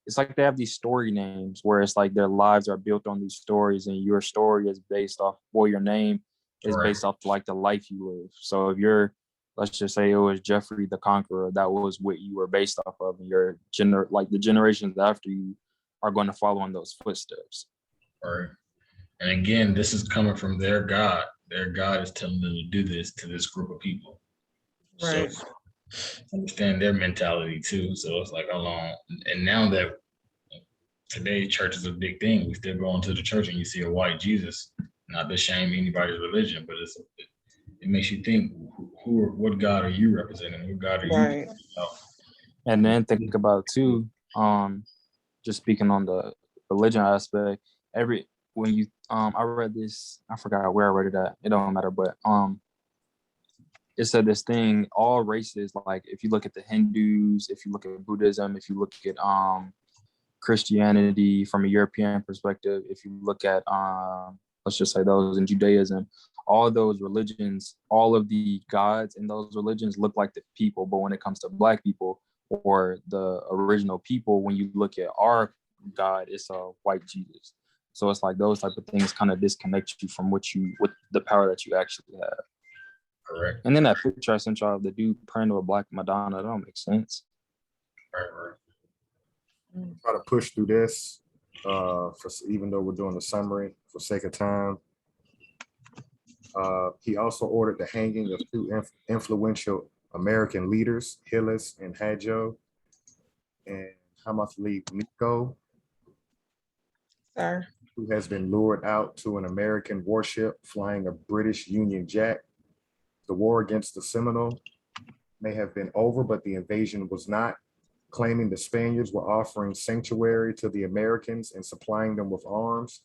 [SPEAKER 4] It's like they have these story names where it's like their lives are built on these stories, and your story is based off. Well, your name is
[SPEAKER 3] Right.
[SPEAKER 4] based off like the life you live. So if you're, let's just say it was Jeffrey the Conqueror, that was what you were based off of, and your like the generations after you are going to follow in those footsteps.
[SPEAKER 3] Right. And again, this is coming from their God. Their God is telling them to do this to this group of people.
[SPEAKER 2] Right.
[SPEAKER 3] So understand their mentality too. So it's like, how long? And now that today church is a big thing, we still go into the church and you see a white Jesus. Not to shame anybody's religion, but it makes you think, what God are you representing? What God are you?
[SPEAKER 2] Right.
[SPEAKER 4] And then think about too, just speaking on the religion aspect, when you I read this, I forgot where I read it at, it don't matter, but it said this thing, all races, like if you look at the Hindus, if you look at Buddhism, if you look at Christianity from a European perspective, if you look at let's just say those in Judaism, all those religions, all of the gods in those religions look like the people. But when it comes to Black people or the original people, when you look at our God, it's a white Jesus. So it's like those type of things kind of disconnect you from with the power that you actually have.
[SPEAKER 3] Correct.
[SPEAKER 4] And then that picture I sent y'all of the dude praying to a Black Madonna, that don't make sense.
[SPEAKER 3] Right.
[SPEAKER 1] try to push through this, even though we're doing the summary for sake of time. He also ordered the hanging of two influential American leaders, Hillis and Hadjo, and Hamathli Miko,
[SPEAKER 2] Sir.
[SPEAKER 1] who has been lured out to an American warship flying a British Union Jack. The war against the Seminole may have been over, but the invasion was not, claiming the Spaniards were offering sanctuary to the Americans and supplying them with arms.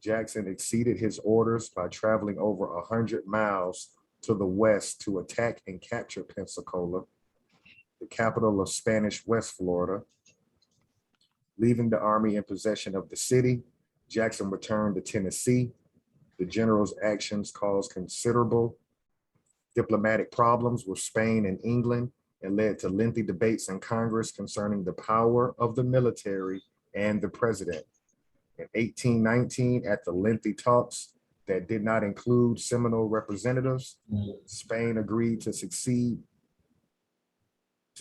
[SPEAKER 1] Jackson exceeded his orders by traveling over 100 miles to the west to attack and capture Pensacola, the capital of Spanish West Florida. Leaving the army in possession of the city, Jackson returned to Tennessee. The general's actions caused considerable diplomatic problems with Spain and England and led to lengthy debates in Congress concerning the power of the military and the president. In 1819, at the lengthy talks that did not include Seminole representatives, Spain agreed to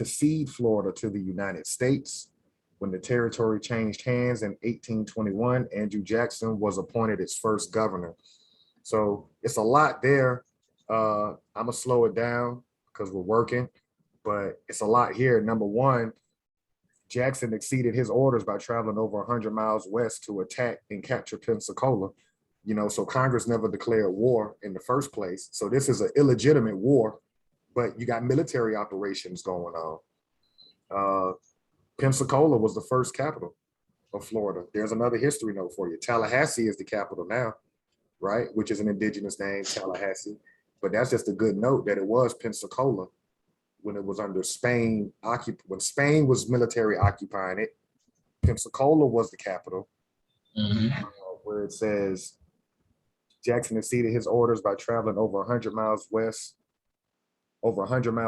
[SPEAKER 1] cede Florida to the United States. When the territory changed hands in 1821, Andrew Jackson was appointed its first governor. So it's a lot there. I'm gonna slow it down because we're working, but it's a lot here. Number one, Jackson exceeded his orders by traveling over 100 miles west to attack and capture Pensacola. So Congress never declared war in the first place. So this is an illegitimate war, but you got military operations going on. Pensacola was the first capital of Florida. There's another history note for you. Tallahassee is the capital now, right? Which is an indigenous name, Tallahassee. But that's just a good note that it was Pensacola when it was under Spain, when Spain was military occupying it. Pensacola was the capital, where it says Jackson exceeded his orders by traveling over 100 miles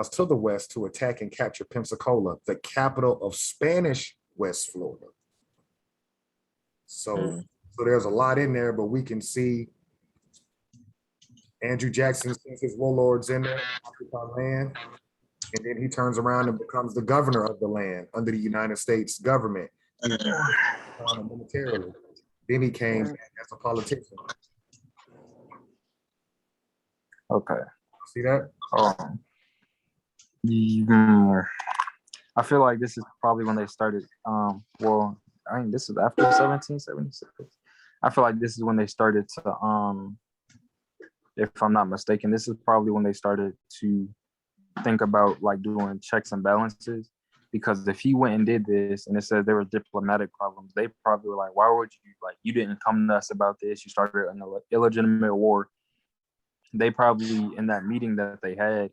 [SPEAKER 1] to the west to attack and capture Pensacola, the capital of Spanish West Florida. So there's a lot in there, but we can see Andrew Jackson sends his warlords in there, occupy land, and then he turns around and becomes the governor of the land under the United States government. Militarily. Then he came as a politician.
[SPEAKER 4] Okay.
[SPEAKER 1] See that?
[SPEAKER 4] I feel like this is probably when they started. Well, I mean, this is after 1776. I feel like this is when they started to, if I'm not mistaken, this is probably when they started to think about like doing checks and balances. Because if he went and did this and it said there were diplomatic problems, they probably were like, why would you, like, you didn't come to us about this, you started an illegitimate war. They probably, in that meeting that they had,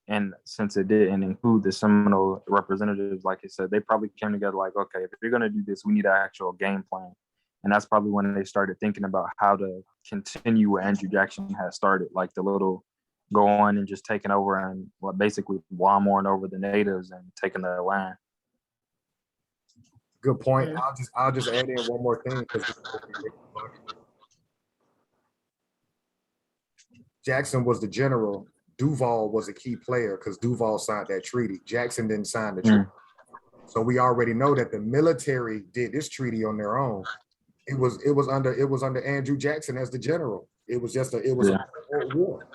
[SPEAKER 4] and since it didn't include the Seminole representatives, like I said, they probably came together like, okay, if you're gonna do this, we need an actual game plan. And that's probably when they started thinking about how to continue what Andrew Jackson had started, like the little go on and just taking over and basically lawnmowing over the natives and taking their land.
[SPEAKER 1] Good point. I'll just add in one more thing. Jackson was the general. Duval was a key player because Duval signed that treaty. Jackson didn't sign the treaty. So we already know that the military did this treaty on their own. It was under Andrew Jackson as the general. It was a war.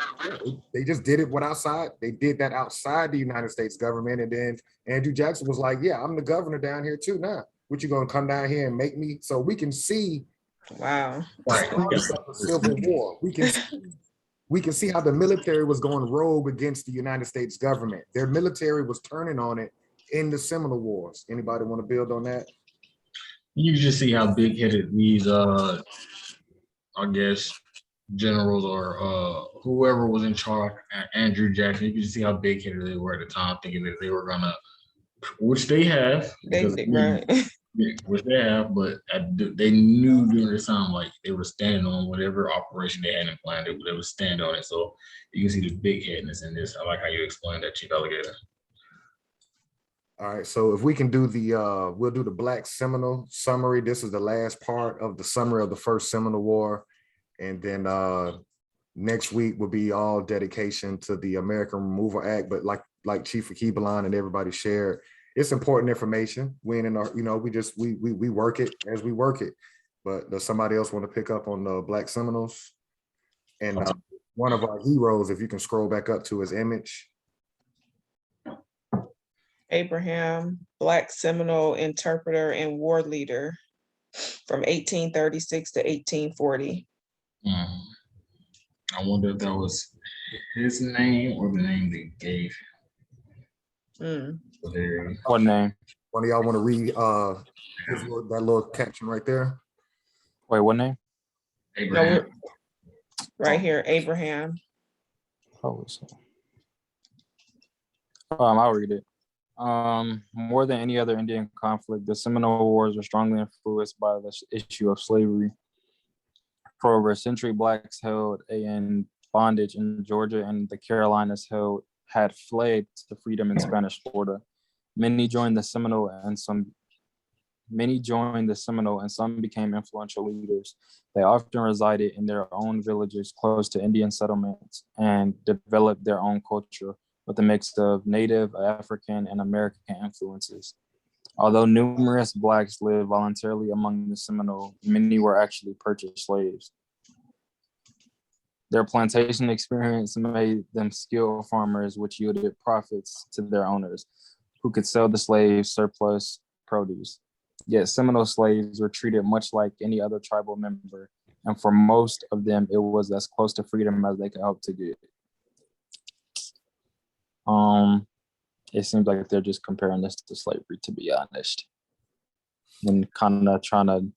[SPEAKER 1] They just did it They did that outside the United States government. And then Andrew Jackson was like, yeah, I'm the governor down here too now. What you gonna come down here and make me? So we can see
[SPEAKER 2] Wow.
[SPEAKER 1] Civil War. We can see how the military was going rogue against the United States government. Their military was turning on it in the Seminole Wars. Anybody want to build on that?
[SPEAKER 3] You just see how big-headed these, I guess, generals or whoever was in charge, Andrew Jackson, you can see how big-headed they were at the time, thinking that they were gonna, which they have, which they have, but they knew during this time, like they were standing on whatever operation they had in plan, they would stand on it. So you can see the big-headedness in this. I like how you explained that, Chief Alligator.
[SPEAKER 1] All right, so if we can do we'll do the Black Seminole summary. This is the last part of the summary of the First Seminole War. And then next week will be all dedication to the American Removal Act. But like Chief Akibalon and everybody shared, it's important information. We ain't in our, we work it as we work it. But does somebody else want to pick up on the Black Seminoles? And one of our heroes, if you can scroll back up to his image.
[SPEAKER 2] Abraham, Black Seminole interpreter and war leader from 1836 to 1840.
[SPEAKER 3] I wonder if that was his name or the name they gave.
[SPEAKER 4] What name?
[SPEAKER 1] One of y'all want to read that little caption right there?
[SPEAKER 4] Wait, what name?
[SPEAKER 3] Abraham.
[SPEAKER 2] Right here, Abraham.
[SPEAKER 4] I'll read it. More than any other Indian conflict, the Seminole Wars were strongly influenced by the issue of slavery. For over a century, Blacks held in bondage in Georgia and the Carolinas had fled to freedom in Spanish Florida. Many joined the Seminole and some became influential leaders. They often resided in their own villages close to Indian settlements and developed their own culture with a mix of Native, African, and American influences. Although numerous Blacks lived voluntarily among the Seminole, many were actually purchased slaves. Their plantation experience made them skilled farmers, which yielded profits to their owners, who could sell the slaves surplus produce. Yet Seminole slaves were treated much like any other tribal member, and for most of them, it was as close to freedom as they could hope to get. It seems like they're just comparing this to slavery, to be honest, and kind of trying to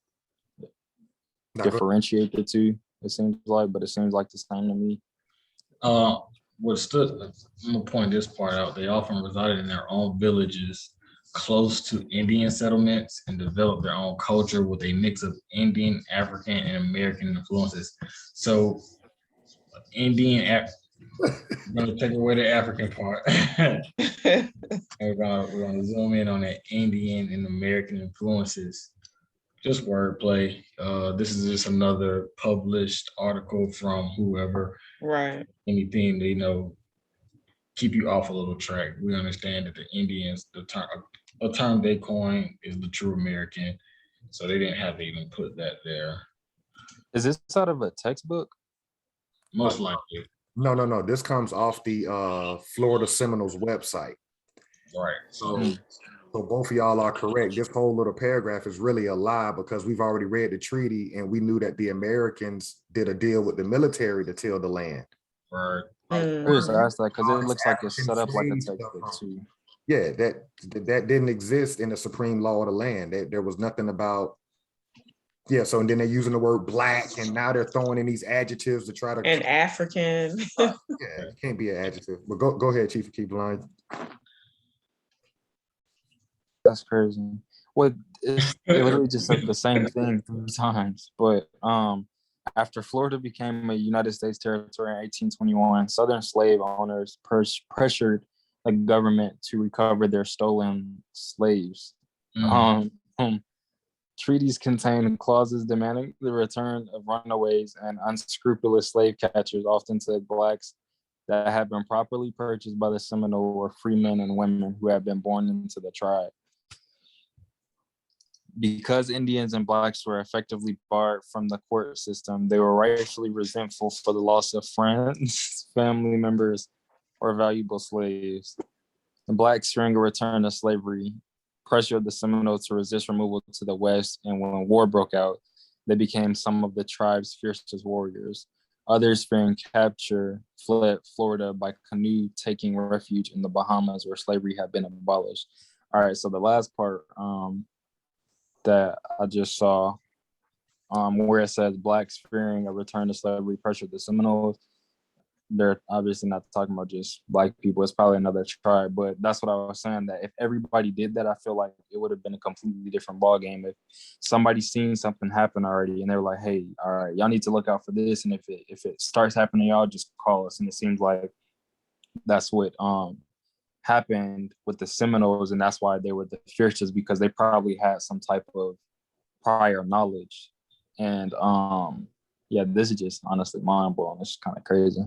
[SPEAKER 4] differentiate the two. It seems like the same to me.
[SPEAKER 3] what stood, I'm gonna point this part out, they often resided in their own villages close to Indian settlements and developed their own culture with a mix of Indian, African, and American influences. So we're gonna take away the African part. We're gonna zoom in on that Indian and American influences. Just wordplay. This is just another published article from whoever.
[SPEAKER 2] Right.
[SPEAKER 3] Anything they keep you off a little track. We understand that the Indians, a term they coined is the true American, so they didn't have to even put that there.
[SPEAKER 4] Is this out of a textbook?
[SPEAKER 3] Most likely,
[SPEAKER 1] No. This comes off the Florida Seminoles website.
[SPEAKER 3] right?
[SPEAKER 1] So both of y'all are correct. This whole little paragraph is really a lie because we've already read the treaty and we knew that the Americans did a deal with the military to till the land.
[SPEAKER 3] Right.
[SPEAKER 4] I just asked that because it looks like it's set up like a textbook too.
[SPEAKER 1] Yeah, that didn't exist in the supreme law of the land. There was nothing about. Yeah, so and then they're using the word black, and now they're throwing in these adjectives to try to.
[SPEAKER 2] And African.
[SPEAKER 1] Yeah, it can't be an adjective. But go ahead, Chief, keep the line.
[SPEAKER 4] That's crazy. Well, it literally just said the same thing 3 times. But after Florida became a United States territory in 1821, Southern slave owners pressured the government to recover their stolen slaves. Treaties contain clauses demanding the return of runaways and unscrupulous slave catchers, often to blacks that have been properly purchased by the Seminole or free men and women who have been born into the tribe. Because Indians and blacks were effectively barred from the court system, they were rightfully resentful for the loss of friends, family members, or valuable slaves. The blacks, during a return to slavery, pressured the Seminoles to resist removal to the west, and when war broke out, they became some of the tribe's fiercest warriors. Others, fearing capture, fled Florida by canoe, taking refuge in the Bahamas, where slavery had been abolished. All right, so the last part that I just saw, where it says blacks fearing a return to slavery pressured the Seminoles. They're obviously not talking about just black people. It's probably another tribe, but that's what I was saying, that if everybody did that, I feel like it would have been a completely different ballgame. If somebody's seen something happen already and they're like, hey, all right, y'all need to look out for this. And if it starts happening, y'all just call us. And it seems like that's what happened with the Seminoles, and that's why they were the fiercest, because they probably had some type of prior knowledge. And yeah, this is just honestly mind-blowing. It's kind of crazy.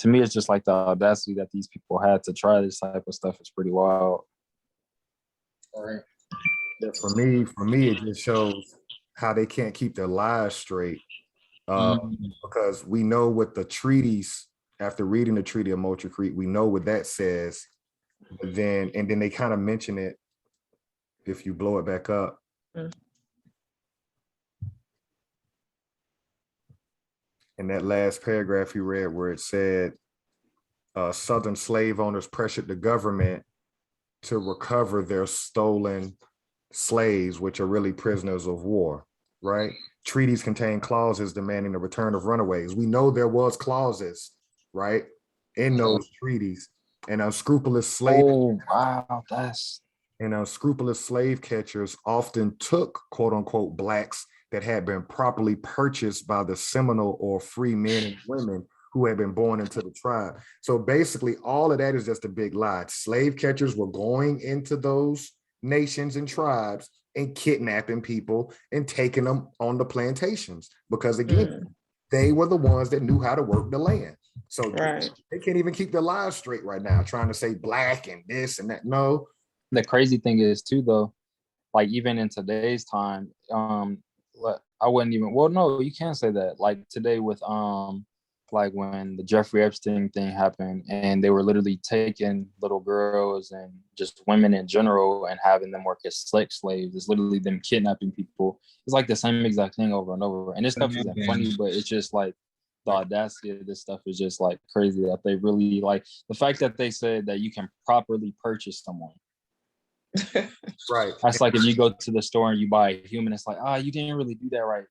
[SPEAKER 4] To me, it's just like the audacity that these people had to try this type of stuff is pretty wild.
[SPEAKER 3] All right.
[SPEAKER 1] Yeah, for me, it just shows how they can't keep their lies straight. Because we know what the treaties, after reading the Treaty of Moultrie Creek, we know what that says. But then they kind of mention it if you blow it back up. In that last paragraph you read where it said Southern slave owners pressured the government to recover their stolen slaves, which are really prisoners of war, right? Treaties contain clauses demanding the return of runaways. We know there was clauses, right, in those treaties. And unscrupulous slave unscrupulous slave catchers often took quote unquote blacks that had been properly purchased by the Seminole or free men and women who had been born into the tribe. So basically all of that is just a big lie. Slave catchers were going into those nations and tribes and kidnapping people and taking them on the plantations, because again, they were the ones that knew how to work the land. So they can't even keep their lives straight right now, trying to say black and this and that. No.
[SPEAKER 4] The crazy thing is too, though, like even in today's time, I wouldn't even, well, no, you can't say that. Like today with like when the Jeffrey Epstein thing happened and they were literally taking little girls and just women in general and having them work as sex slaves. It's literally them kidnapping people. It's like the same exact thing over and over. And this stuff isn't funny, but it's just like the audacity of this stuff is just like crazy, that they really, like the fact that they said that you can properly purchase someone.
[SPEAKER 1] Right.
[SPEAKER 4] That's like if you go to the store and you buy a human, it's like, you didn't really do that right.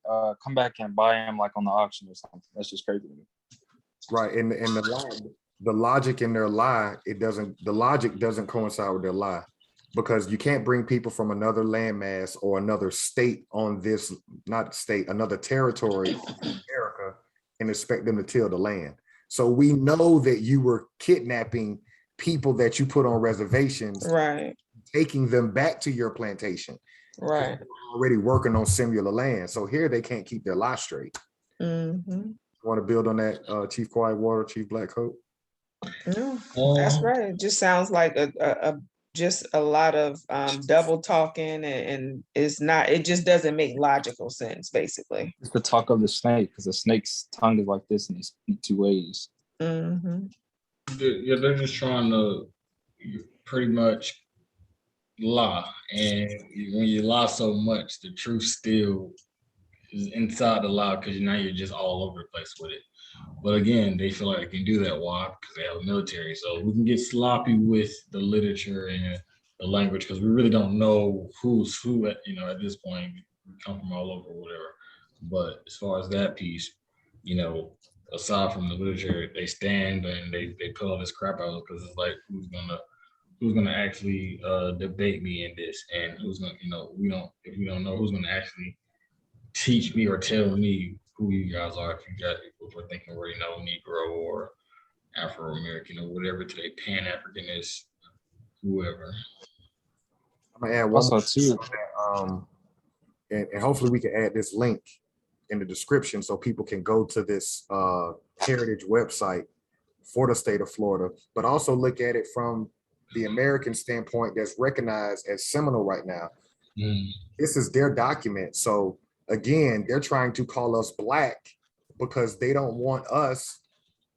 [SPEAKER 4] Come back and buy him like on the auction or something. That's just crazy to me.
[SPEAKER 1] Right. And the lie, the logic in their lie, the logic doesn't coincide with their lie, because you can't bring people from another landmass or another state on this, not state, another territory in America and expect them to till the land. So we know that you were kidnapping people that you put on reservations,
[SPEAKER 2] Right,
[SPEAKER 1] taking them back to your plantation,
[SPEAKER 2] right.
[SPEAKER 1] already working on similar land. So here they can't keep their lie straight.
[SPEAKER 2] Mm-hmm.
[SPEAKER 1] Want to build on that, Chief Quietwater, Chief Blackcoat?
[SPEAKER 2] No, that's right. It just sounds like just a lot of double talking and it just doesn't make logical sense, basically.
[SPEAKER 4] It's the talk of the snake, because the snake's tongue is like this and they speak two ways.
[SPEAKER 2] Mm-hmm.
[SPEAKER 3] Yeah, they're just trying to pretty much lie, and when you lie so much, the truth still is inside the lie, because now you're just all over the place with it. But again, they feel like they can do that. Why? Because they have a military. So we can get sloppy with the literature and the language, because we really don't know who's who at this point. We come from all over, whatever. But as far as that piece, aside from the literature, they stand and they put all this crap out, because it's like, who's gonna actually debate me in this, and who's gonna, if we don't know who's gonna actually teach me or tell me who you guys are, if we're thinking we're, Negro or Afro-American or whatever today, Pan-Africanist, whoever.
[SPEAKER 1] I'm gonna add one
[SPEAKER 4] Also
[SPEAKER 1] more
[SPEAKER 4] too,
[SPEAKER 1] and hopefully we can add this link in the description so people can go to this heritage website for the state of Florida, but also look at it from the American standpoint that's recognized as Seminole right now. This is their document. So again, they're trying to call us Black because they don't want us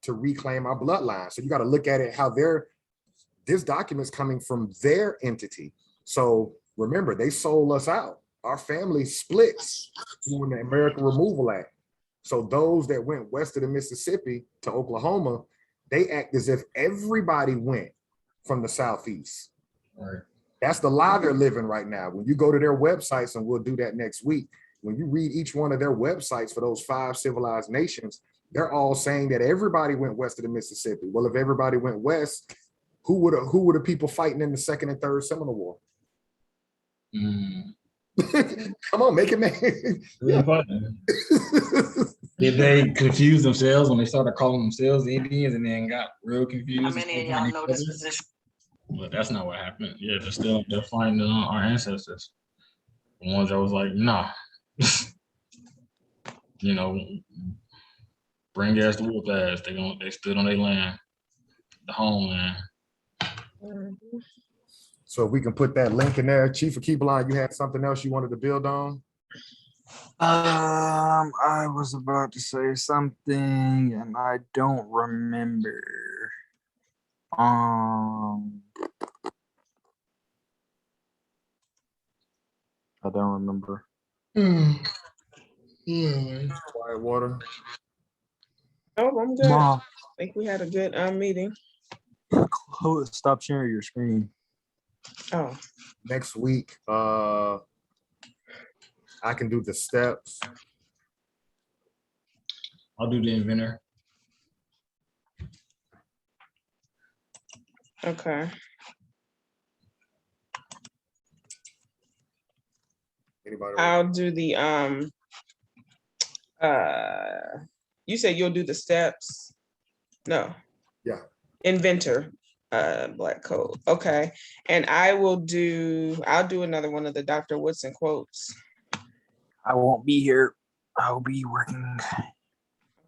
[SPEAKER 1] to reclaim our bloodline. So you got to look at it how this document's coming from their entity. So remember, they sold us out. Our family splits during the American Removal Act. So those that went west of the Mississippi to Oklahoma, they act as if everybody went from the Southeast.
[SPEAKER 3] Right.
[SPEAKER 1] That's the lie they're living right now. When you go to their websites, and we'll do that next week, when you read each one of their websites for those 5 civilized nations, they're all saying that everybody went west of the Mississippi. Well, if everybody went west, who were the people fighting in the Second and Third Seminole War? Come on, make it make.
[SPEAKER 3] Yeah. Did they confuse themselves when they started calling themselves Indians and then got real confused?
[SPEAKER 5] How many of y'all know this position?
[SPEAKER 3] But that's not what happened. Yeah, they're finding our ancestors. The ones that was like, nah. Bring ass to whoop ass. They stood on their land, the homeland.
[SPEAKER 1] So if we can put that link in there. Chief of Keybline, you had something else you wanted to build on?
[SPEAKER 4] I was about to say something and I don't remember. I don't remember.
[SPEAKER 1] Quiet water.
[SPEAKER 2] Oh, I'm good.
[SPEAKER 4] Mom,
[SPEAKER 2] I think we had a good meeting.
[SPEAKER 4] stop sharing your screen.
[SPEAKER 2] Oh,
[SPEAKER 1] Next week, I can do the steps.
[SPEAKER 3] I'll do the Inventor.
[SPEAKER 2] okay.
[SPEAKER 1] Anybody?
[SPEAKER 2] I'll do the you said you'll do the steps? No.
[SPEAKER 1] Yeah.
[SPEAKER 2] Inventor, Black Code. Okay. And I'll do another one of the Dr. Woodson quotes.
[SPEAKER 4] I won't be here. I'll be working.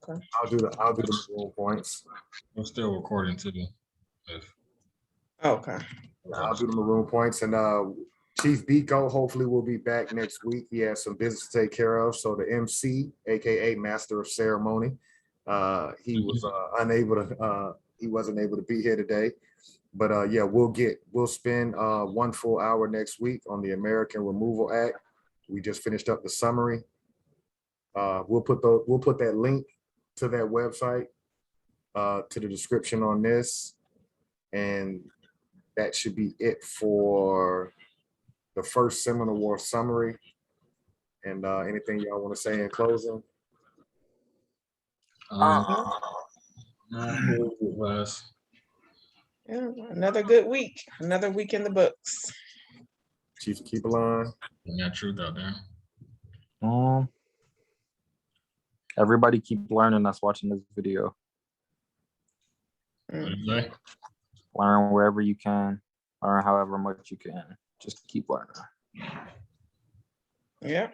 [SPEAKER 2] Okay.
[SPEAKER 1] I'll do the maroon points.
[SPEAKER 3] We're still recording too.
[SPEAKER 2] Okay.
[SPEAKER 1] I'll do the maroon points, and Chief Biko hopefully will be back next week. He has some business to take care of. So the MC, aka Master of Ceremony, he was he wasn't able to be here today. But yeah, we'll spend 1 full hour next week on the American Removal Act. We just finished up the summary. We'll put that link to that website to the description on this, and that should be it for the first Seminole War summary. And anything y'all want to say in closing?
[SPEAKER 3] Very good, Wes.
[SPEAKER 2] Yeah, another good week, another week in the books.
[SPEAKER 1] Chief keep a line.
[SPEAKER 3] You got truth out there.
[SPEAKER 4] Everybody keep learning that's watching this video.
[SPEAKER 3] What
[SPEAKER 2] Mm,
[SPEAKER 3] do you say?
[SPEAKER 4] Learn wherever you can, learn however much you can. Just keep learning.
[SPEAKER 2] yeah.